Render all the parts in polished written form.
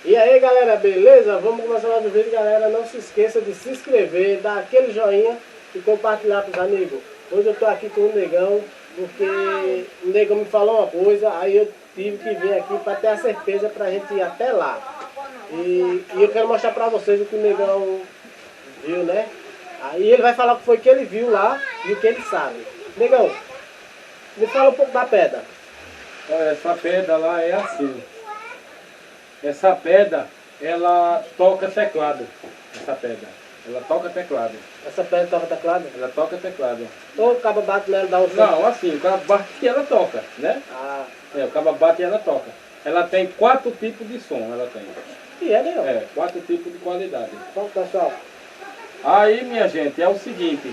E aí galera, beleza? Vamos começar mais um vídeo, galera. Não se esqueça de se inscrever, dar aquele joinha e compartilhar para os amigos. Hoje eu tô aqui com o Negão, porque o Negão me falou uma coisa, aí eu tive que vir aqui para ter a certeza para a gente ir até lá. E eu quero mostrar para vocês o que o Negão viu, né? Aí ele vai falar o que foi que ele viu lá e o que ele sabe. Negão, me fala um pouco da pedra. Olha, essa pedra lá é assim. Essa pedra, ela toca teclado. Essa pedra. Ela toca teclado. Essa pedra toca teclado? Ela toca teclado. Ou o cabo bate nela e dá um som? Não, assim, o cabo bate e ela toca, né? Ah. O cabo bate e ela toca. Ela tem 4 tipos de som, ela tem. E é, Negão? 4 tipos de qualidade. Bom, pessoal. Aí, minha gente, é o seguinte.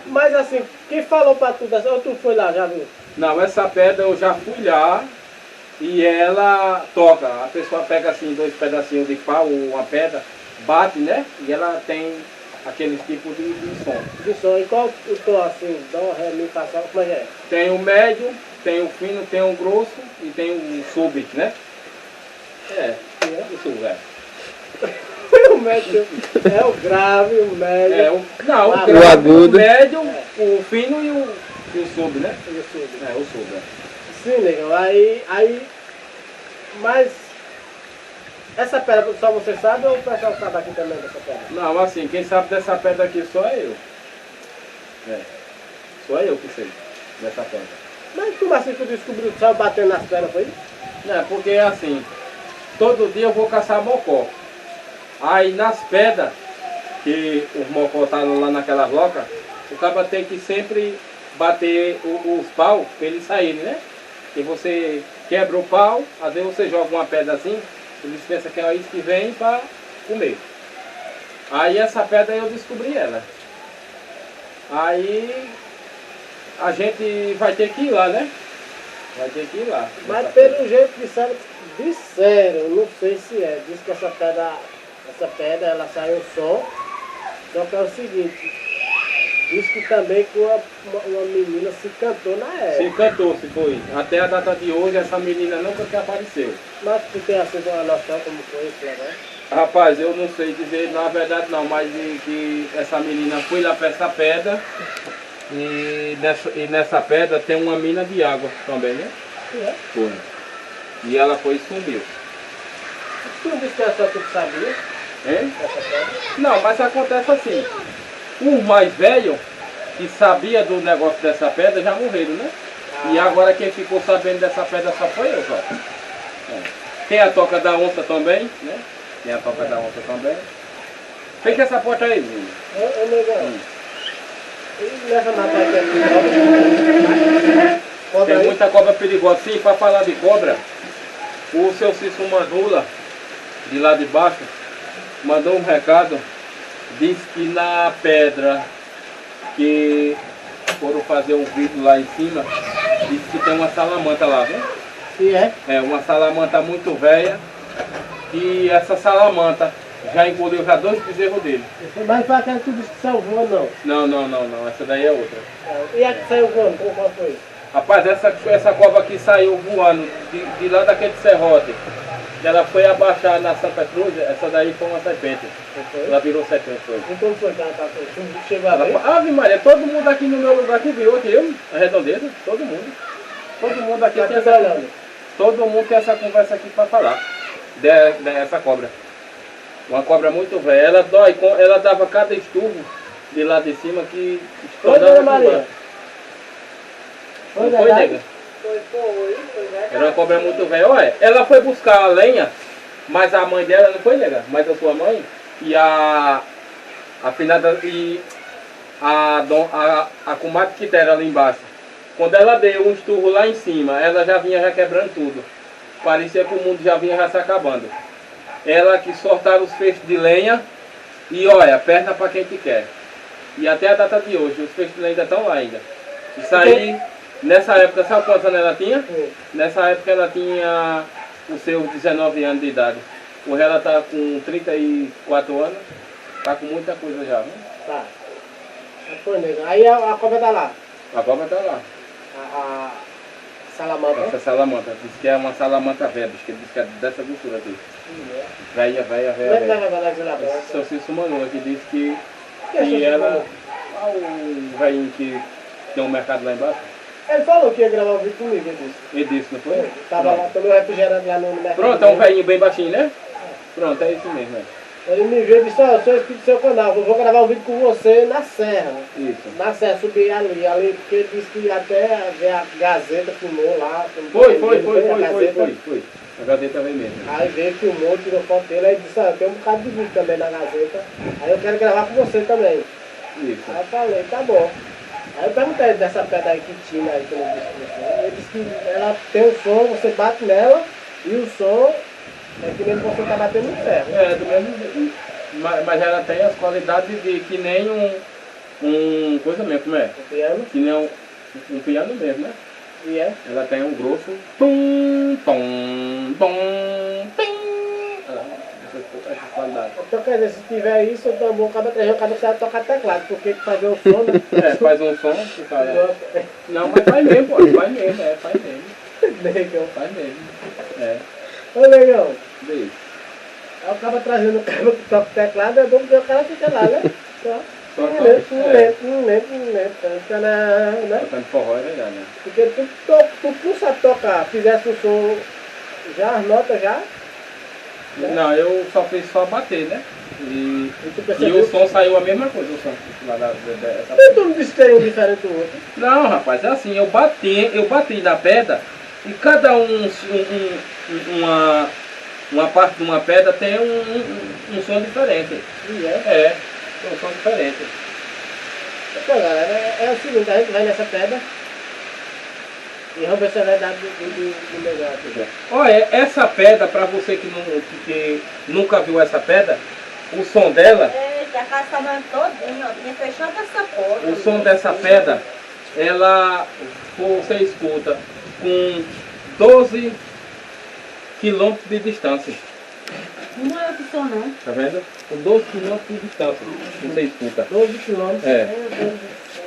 Mas assim, quem falou pra tu dessa? Ou tu foi lá, já viu? Não, essa pedra eu já fui lá e ela toca. A pessoa pega assim 2 pedacinhos de pau, uma pedra, bate, né? E ela tem aquele tipo de som. De som. E qual o tom assim? Dó, ré, mi, fá, sol, como é que é? Tem o médio, tem o fino, tem o grosso e tem o sub, né? O sub, O médio é o grave, o médio. Não, o grave, agudo. o médio, o fino e o sub, né? E o sub. O sub. Sim, Negão. Mas essa pedra só você sabe ou o pessoal sabe aqui também dessa pedra? Não, assim, quem sabe dessa pedra aqui só é eu. Só eu que sei dessa pedra. Mas como assim tu descobriu só batendo nas pedras, foi? Porque assim, todo dia eu vou caçar mocó. Aí nas pedras, que os mocó tá lá naquela roca, o cara tem que sempre bater os pau para eles saírem, né? E você quebra o pau, às vezes você joga uma pedra assim, eles pensam que é isso que vem para comer. Aí essa pedra eu descobri ela. Aí a gente vai ter que ir lá, né? Vai ter que ir lá. Mas pelo jeito disseram, não sei se é, diz que essa pedra ela sai um som, só que é o seguinte, diz que também que uma menina se cantou na época. Se cantou, se foi. Até a data de hoje essa menina nunca que apareceu. Mas tu tem assim uma noção como foi isso lá, né? Rapaz, eu não sei dizer na verdade não, mas que essa menina foi lá para essa pedra e nessa pedra tem uma mina de água também, né? É. Foi. E ela foi e sumiu. Tu não disse que era só tu que sabia Hein? dessa pedra? Não, mas acontece assim. Os mais velhos que sabia do negócio dessa pedra já morreram, né? E agora quem ficou sabendo dessa pedra só foi eu, só. Tem a toca da onça também, né? Tem a toca da onça também. Fecha essa porta aí, menino. Ô, Negão. E leva na parte aqui, Tem muita cobra perigosa. Sim, para falar de cobra, o seu Cícero Mandula, de lá de baixo, mandou um recado. Diz que na pedra que foram fazer um vídeo lá em cima, diz que tem uma salamanta lá, viu? Sim, é? É uma salamanta muito velha. E essa salamanta já engoliu já 2 bezerros dele. Mas foi aquela que tu disse que saiu voando, não? Não. Essa daí é outra. E a que saiu voando, qual foi? Rapaz, essa cobra que saiu voando de lá daquele serrote, que ela foi abaixar na Santa Cruz, essa daí foi uma serpente. Ela virou serpente. Foi. E como foi que ela passou? Tu chegou a ver? Ave Maria, todo mundo aqui no meu lugar que viu aqui, eu, a redondeza, todo mundo. Todo mundo aqui tem essa, todo mundo tem essa conversa aqui para falar dessa cobra. Uma cobra muito velha. Ela dói, ela dava cada esturro de lá de cima que Dona Maria. Não foi, nega? Foi verdade. Era uma cobra muito velha. Olha, ela foi buscar a lenha, mas a mãe dela não foi, nega? Mas a sua mãe e a finada e a comadre que era ali embaixo. Quando ela deu um esturro lá em cima, ela já vinha já quebrando tudo. Parecia que o mundo já vinha já se acabando. Ela que soltaram os feixes de lenha e olha, perna para quem te quer. E até a data de hoje, os feixes de lenha ainda estão lá ainda. Isso aí, nessa época, sabe quantos anos ela tinha? Nessa época ela tinha os seus 19 anos de idade. Hoje ela está com 34 anos, está com muita coisa já, né? Tá. Foi, nega. Aí a cobra tá lá. A cobra está lá. Salamandra. Essa salamandra. Diz que é uma salamandra velha, diz que é dessa grossura aqui. Velha, velha, Como é que velha. vai falar de lá? Esse seu Cício Manola que disse que Que é seu ela. Cício Ah, o velhinho que tem um mercado lá embaixo. Ele falou que ia gravar um vídeo comigo, ele disse. Ele disse, não foi? Tava lá, tomei um refrigerante lá no mercado. Pronto, é um velhinho bem baixinho, né? Pronto, é isso mesmo, é. Ele me viu e disse, ó, eu sou inscrito do seu canal, eu vou gravar um vídeo com você na serra. Isso. Na serra, subir ali, porque ele disse que até ver a Gazeta filmou lá. Foi. A Gazeta veio mesmo. Aí veio, filmou, tirou foto dele, aí disse, ó, eu tenho um bocado de vídeo também na Gazeta, aí eu quero gravar com você também. Isso. Aí eu falei, tá bom. Aí eu perguntei dessa pedra aí que tinha aí, que eu disse pra você. Ele disse que ela tem um som, você bate nela, e o som é que nem você tá batendo no ferro. É, do mesmo jeito. Mas ela tem as qualidades de que nem um coisa mesmo, como é? O piano, Que nem um piano mesmo, né? e é. Ela tem um grosso. Tum, tom, tom, tim. Essas qualidades. Então quer dizer, se tiver isso, o tambor, cada precisa tocar teclado, porque fazer o som, né? É, faz um som, que fala. Não, mas faz mesmo, pô, faz mesmo, faz mesmo. Negão. Faz mesmo. É, Ô, Negão, isso. aí o cara trazendo o cara que toca teclado, é bom porque o cara fica lá, né? Só. Só Né? Tocando forró é melhor, né? Porque tu sabe tocar, fizesse o som, já as notas já, Não, eu só fiz só bater, né? e tu E percebeu. o som saiu a mesma coisa, o som lá dessa Por que tu não disse que tem um diferente do outro? Não, rapaz, é assim, eu bati na pedra e cada uma parte de uma pedra tem um som diferente. E é. É, tem um som diferente. Então, galera, é o seguinte, a gente vai nessa pedra e vamos ver se é verdade do negócio. Olha, essa pedra, para você que nunca viu essa pedra, o som dela, Eita, a casa tá dando todinha, ó. Tinha fechado essa porta. o som dessa pedra, ela, você escuta com 12 quilômetros de distância. Não é esse som, não. Tá vendo? Com 12 quilômetros de distância, você escuta. 12 quilômetros. É. Meu Deus do céu.